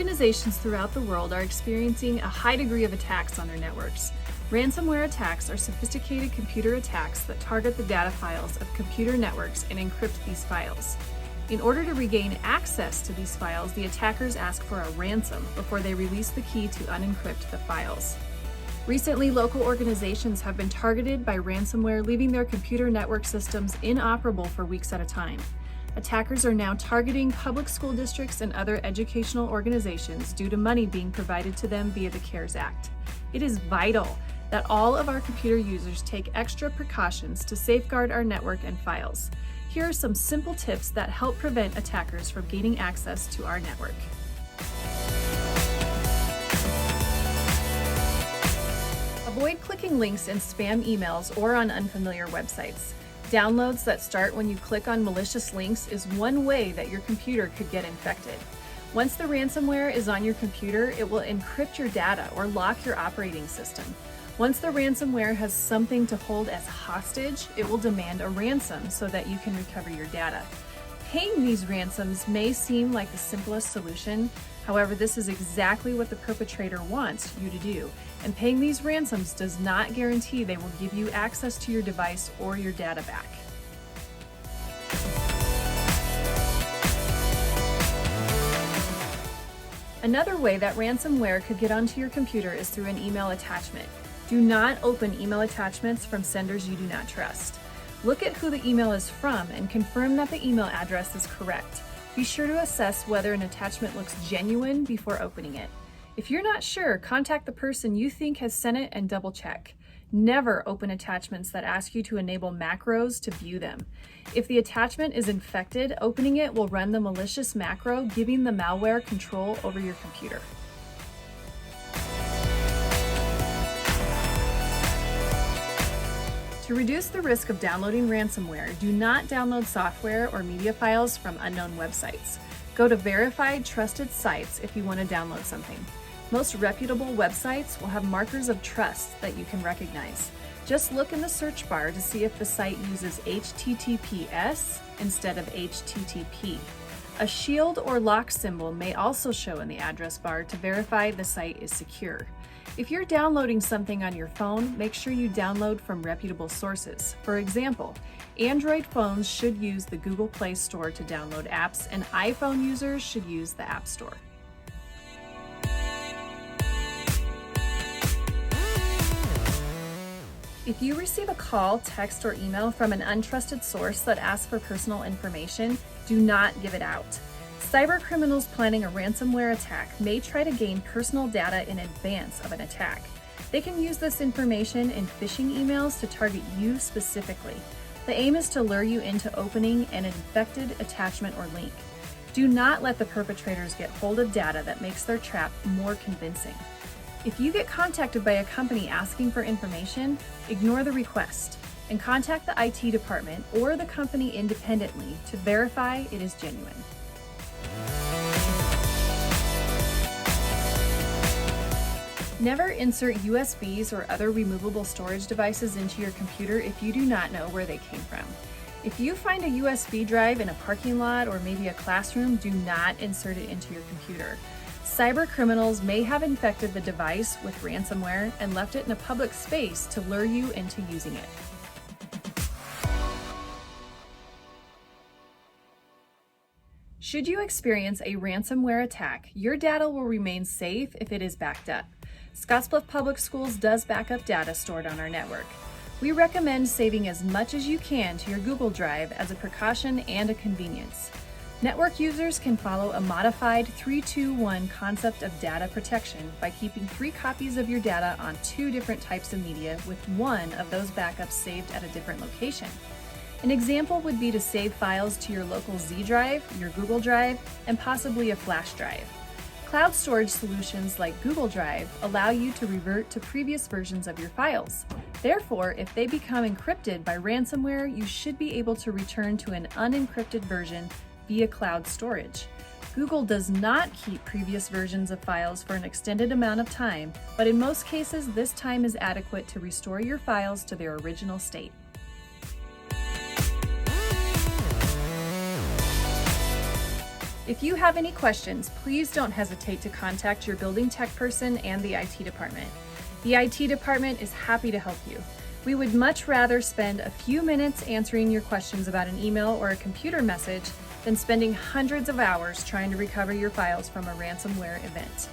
Organizations throughout the world are experiencing a high degree of attacks on their networks. Ransomware attacks are sophisticated computer attacks that target the data files of computer networks and encrypt these files. In order to regain access to these files, the attackers ask for a ransom before they release the key to unencrypt the files. Recently, local organizations have been targeted by ransomware, leaving their computer network systems inoperable for weeks at a time. Attackers are now targeting public school districts and other educational organizations due to money being provided to them via the CARES Act. It is vital that all of our computer users take extra precautions to safeguard our network and files. Here are some simple tips that help prevent attackers from gaining access to our network. Avoid clicking links in spam emails or on unfamiliar websites. Downloads that start when you click on malicious links is one way that your computer could get infected. Once the ransomware is on your computer, it will encrypt your data or lock your operating system. Once the ransomware has something to hold as hostage, it will demand a ransom so that you can recover your data. Paying these ransoms may seem like the simplest solution. However, this is exactly what the perpetrator wants you to do, and paying these ransoms does not guarantee they will give you access to your device or your data back. Another way that ransomware could get onto your computer is through an email attachment. Do not open email attachments from senders you do not trust. Look at who the email is from and confirm that the email address is correct. Be sure to assess whether an attachment looks genuine before opening it. If you're not sure, contact the person you think has sent it and double check. Never open attachments that ask you to enable macros to view them. If the attachment is infected, opening it will run the malicious macro, giving the malware control over your computer. To reduce the risk of downloading ransomware, do not download software or media files from unknown websites. Go to verified, trusted sites if you want to download something. Most reputable websites will have markers of trust that you can recognize. Just look in the search bar to see if the site uses HTTPS instead of HTTP. A shield or lock symbol may also show in the address bar to verify the site is secure. If you're downloading something on your phone, make sure you download from reputable sources. For example, Android phones should use the Google Play Store to download apps, and iPhone users should use the App Store. If you receive a call, text, or email from an untrusted source that asks for personal information, do not give it out. Cybercriminals planning a ransomware attack may try to gain personal data in advance of an attack. They can use this information in phishing emails to target you specifically. The aim is to lure you into opening an infected attachment or link. Do not let the perpetrators get hold of data that makes their trap more convincing. If you get contacted by a company asking for information, ignore the request and contact the IT department or the company independently to verify it is genuine. Never insert USBs or other removable storage devices into your computer if you do not know where they came from. If you find a USB drive in a parking lot or maybe a classroom, do not insert it into your computer. Cybercriminals may have infected the device with ransomware and left it in a public space to lure you into using it. Should you experience a ransomware attack, your data will remain safe if it is backed up. Scottsbluff Public Schools does back up data stored on our network. We recommend saving as much as you can to your Google Drive as a precaution and a convenience. Network users can follow a modified 3-2-1 concept of data protection by keeping 3 copies of your data on 2 different types of media with one of those backups saved at a different location. An example would be to save files to your local Z drive, your Google Drive, and possibly a flash drive. Cloud storage solutions like Google Drive allow you to revert to previous versions of your files. Therefore, if they become encrypted by ransomware, you should be able to return to an unencrypted version via cloud storage. Google does not keep previous versions of files for an extended amount of time, but in most cases, this time is adequate to restore your files to their original state. If you have any questions, please don't hesitate to contact your building tech person and the IT department. The IT department is happy to help you. We would much rather spend a few minutes answering your questions about an email or a computer message than spending hundreds of hours trying to recover your files from a ransomware event.